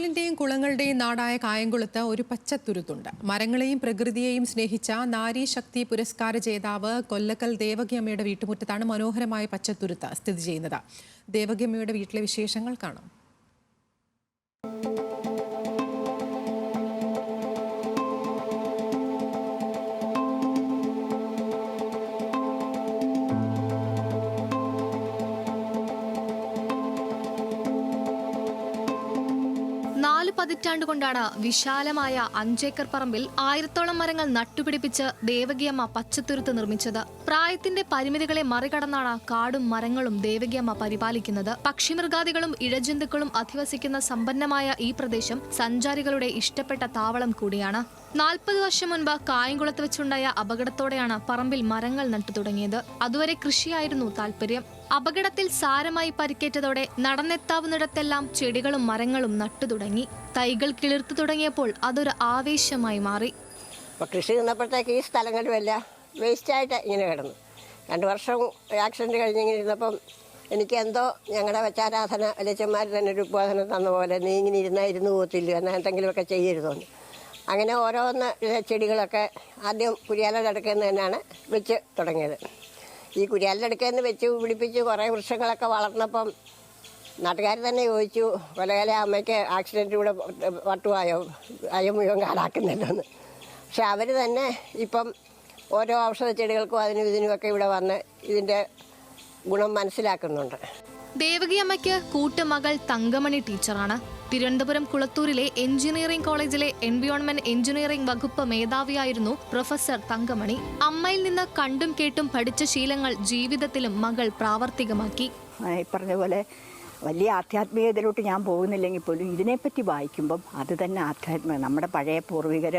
കായലിന്റെയും കുളങ്ങളുടെയും നാടായ കായംകുളത്ത് ഒരു പച്ചത്തുരുത്തുണ്ട്. മരങ്ങളെയും പ്രകൃതിയെയും സ്നേഹിച്ച നാരീശക്തി പുരസ്കാര ജേതാവ് കൊല്ലക്കൽ ദേവകിയമ്മയുടെ വീട്ടുമുറ്റത്താണ് മനോഹരമായ പച്ചത്തുരുത്ത് സ്ഥിതി ചെയ്യുന്നത്. ദേവകിയമ്മയുടെ വീട്ടിലെ വിശേഷങ്ങൾ കാണാം. നാല് പതിറ്റാണ്ടുകൊണ്ടാണ് വിശാലമായ 5 ഏക്കർ പറമ്പിൽ 1000ഓളം മരങ്ങൾ നട്ടുപിടിപ്പിച്ച് ദേവകിയമ്മ പച്ചത്തുരുത്ത് നിർമ്മിച്ചത്. പ്രായത്തിന്റെ പരിമിതികളെ മറികടന്നാണ് കാടും മരങ്ങളും ദേവകിയമ്മ പരിപാലിക്കുന്നത്. പക്ഷിമൃഗാദികളും ഇഴജന്തുക്കളും അധിവസിക്കുന്ന സമ്പന്നമായ ഈ പ്രദേശം സഞ്ചാരികളുടെ ഇഷ്ടപ്പെട്ട താവളം കൂടിയാണ്. 40 വർഷം മുൻപ് കായംകുളത്ത് വെച്ചുണ്ടായ അപകടത്തോടെയാണ് പറമ്പിൽ മരങ്ങൾ നട്ടു തുടങ്ങിയത്. അതുവരെ കൃഷിയായിരുന്നു താല്പര്യം. അപകടത്തിൽ സാരമായി പരിക്കേറ്റതോടെ നടന്നെത്താവുന്നിടത്തെല്ലാം ചെടികളും മരങ്ങളും നട്ടു തുടങ്ങി. തൈകൾ കിളിർത്തു തുടങ്ങിയപ്പോൾ അതൊരു ആവേശമായി മാറി. കൃഷി നിന്നപ്പോഴത്തേക്ക് ഈ സ്ഥലങ്ങളുമെല്ലാം വേസ്റ്റായിട്ട് ഇങ്ങനെ കിടന്നു. 2 വർഷം ആക്സിഡൻറ്റ് കഴിഞ്ഞിങ്ങനെ ഇരുന്നപ്പം എനിക്ക് എന്തോ ഞങ്ങളുടെ വച്ചാരാധന ലച്ചന്മാർ തന്നെ ഒരു ഉദ്ബോധനം തന്ന പോലെ നീ ഇങ്ങനെ ഇരുന്നു പോകത്തില്ല, എന്നാൽ എന്തെങ്കിലുമൊക്കെ ചെയ്യരുതെന്ന്. അങ്ങനെ ഓരോന്ന് ചെടികളൊക്കെ ആദ്യം കുരിയാലയുടെ അടുക്കൽ നിന്ന് തന്നെയാണ് വെച്ച് തുടങ്ങിയത്. ഈ കുരിയാലയുടെ അടുക്കൽ നിന്ന് വെച്ച് പിടിപ്പിച്ച് കുറേ വൃക്ഷങ്ങളൊക്കെ വളർന്നപ്പം നാട്ടുകാർ തന്നെ ചോദിച്ചു, കൊലകല അമ്മയ്ക്ക് ആക്സിഡൻറ്റിലൂടെ വട്ടുവായോ, അയം മുഴുവൻ കാടാക്കുന്നില്ലെന്ന്. പക്ഷെ അവർ തന്നെ ഇപ്പം ഓരോ ഔഷധ ചെടികൾക്കും അതിനും ഇതിനുമൊക്കെ ഇവിടെ വന്ന് ഇതിൻ്റെ ഗുണം മനസ്സിലാക്കുന്നുണ്ട്. ദേവകിയമ്മയ്ക്ക് കൂട്ടുമകൾ തങ്കമണി ടീച്ചറാണ്. തിരുവനന്തപുരം കുളത്തൂരിലെ എഞ്ചിനീയറിംഗ് കോളേജിലെ എൻവയോൺമെന്റ് എഞ്ചിനീയറിംഗ് വകുപ്പ് മേധാവിയായിരുന്നു പ്രൊഫസർ തങ്കമണി. അമ്മയിൽ നിന്ന് കണ്ടും കേട്ടും പഠിച്ച ശീലങ്ങൾ ജീവിതത്തിലും മകൾ പ്രാവർത്തികമാക്കി. പറഞ്ഞ പോലെ വലിയ ആധ്യാത്മികതയിലോട്ട് ഞാൻ പോകുന്നില്ലെങ്കിൽ പോലും ഇതിനെപ്പറ്റി വായിക്കുമ്പം അത് തന്നെ ആധ്യാത്മിക. നമ്മുടെ പഴയ പൂർവികർ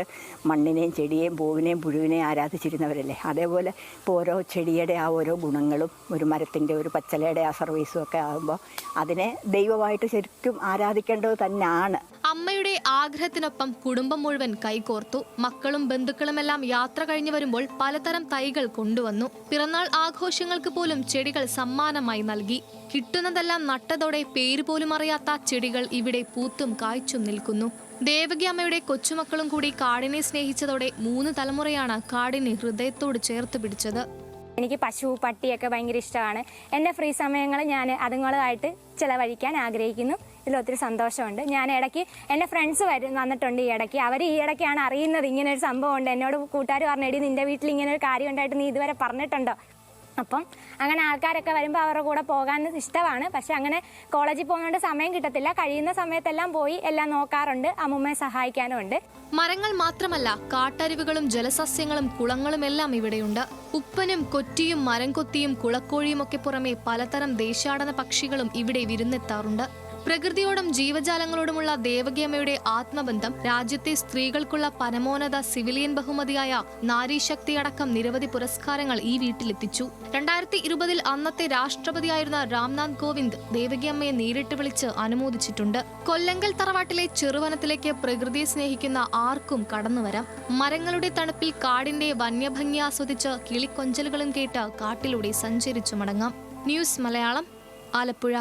മണ്ണിനെയും ചെടിയെയും പൂവിനെയും പുഴുവിനെയും ആരാധിച്ചിരുന്നവരല്ലേ. അതേപോലെ ഇപ്പോൾ ഓരോ ചെടിയുടെ ആ ഓരോ ഗുണങ്ങളും ഒരു മരത്തിൻ്റെ ഒരു പച്ചലയുടെ ആ സർവീസും ഒക്കെ ആകുമ്പോൾ അതിനെ ദൈവമായിട്ട് ശരിക്കും ആരാധിക്കേണ്ടത് തന്നെയാണ്. അമ്മയുടെ ആഗ്രഹത്തിനൊപ്പം കുടുംബം മുഴുവൻ കൈകോർത്തു. മക്കളും ബന്ധുക്കളുമെല്ലാം യാത്ര കഴിഞ്ഞു വരുമ്പോൾ പലതരം തൈകൾ കൊണ്ടുവന്നു. പിറന്നാൾ ആഘോഷങ്ങൾക്ക് പോലും ചെടികൾ സമ്മാനമായി നൽകി. കിട്ടുന്നതെല്ലാം നട്ടതോടെ പേര് പോലും അറിയാത്ത ചെടികൾ ഇവിടെ പൂത്തും കായ്ച്ചും നിൽക്കുന്നു. ദേവകിയമ്മയുടെ കൊച്ചുമക്കളും കൂടി കാടിനെ സ്നേഹിച്ചതോടെ 3 തലമുറയാണ് കാടിനെ ഹൃദയത്തോട് ചേർത്ത് പിടിച്ചത്. എനിക്ക് പശു പട്ടിയൊക്കെ ഭയങ്കര ഇഷ്ടമാണ്. എൻ്റെ ഫ്രീ സമയങ്ങൾ ഞാൻ അതുങ്ങളുമായിട്ട് ചിലവഴിക്കാൻ ആഗ്രഹിക്കുന്നു. ഇതിലൊത്തിരി സന്തോഷമുണ്ട്. ഞാൻ ഇടയ്ക്ക് എൻ്റെ ഫ്രണ്ട്സ് വന്നിട്ടുണ്ട് ഈ ഇടയ്ക്ക്. അവർ ഈ ഇടയ്ക്കാണ് അറിയുന്നത് ഇങ്ങനെ ഒരു സംഭവം ഉണ്ട്. എന്നോട് കൂട്ടുകാർ പറഞ്ഞെടി നിൻ്റെ വീട്ടിൽ ഇങ്ങനെ ഒരു കാര്യം ഉണ്ടായിട്ട് നീ ഇതുവരെ പറഞ്ഞിട്ടുണ്ടോ. അപ്പം അങ്ങനെ ആൾക്കാരൊക്കെ വരുമ്പോൾ അവരുടെ കൂടെ പോകാൻ ഇഷ്ടമാണ്. പക്ഷെ അങ്ങനെ കോളേജിൽ പോകുന്നതുകൊണ്ട് സമയം കിട്ടത്തില്ല. കഴിയുന്ന സമയത്തെല്ലാം പോയി എല്ലാം നോക്കാറുണ്ട്. അമ്മൂമ്മയെ സഹായിക്കാനും ഉണ്ട്. മരങ്ങൾ മാത്രമല്ല, കാട്ടരുവികളും ജലസസ്യങ്ങളും കുളങ്ങളും എല്ലാം ഇവിടെയുണ്ട്. ഉപ്പനും കൊറ്റിയും മരം കൊത്തിയും കുളക്കോഴിയും ഒക്കെ പുറമെ പലതരം ദേശാടന പക്ഷികളും ഇവിടെ വിരുന്നെത്താറുണ്ട്. പ്രകൃതിയോടും ജീവജാലങ്ങളോടുമുള്ള ദേവകിയമ്മയുടെ ആത്മബന്ധം രാജ്യത്തെ സ്ത്രീകൾക്കുള്ള പരമോന്നത സിവിലിയൻ ബഹുമതിയായ നാരീശക്തി അടക്കം നിരവധി പുരസ്കാരങ്ങൾ ഈ വീട്ടിലെത്തിച്ചു. 2020 അന്നത്തെ രാഷ്ട്രപതിയായിരുന്ന രാംനാഥ് കോവിന്ദ് ദേവകിയമ്മയെ നേരിട്ട് വിളിച്ച് അനുമോദിച്ചിട്ടുണ്ട്. കൊല്ലങ്കൽ തറവാട്ടിലെ ചെറുവനത്തിലേക്ക് പ്രകൃതിയെ സ്നേഹിക്കുന്ന ആർക്കും കടന്നുവരാം. മരങ്ങളുടെ തണുപ്പിൽ കാടിന്റെ വന്യഭംഗി ആസ്വദിച്ച് കിളിക്കൊഞ്ചലുകളും കേട്ട് കാട്ടിലൂടെ സഞ്ചരിച്ചു മടങ്ങാം. ന്യൂസ് മലയാളം, ആലപ്പുഴ.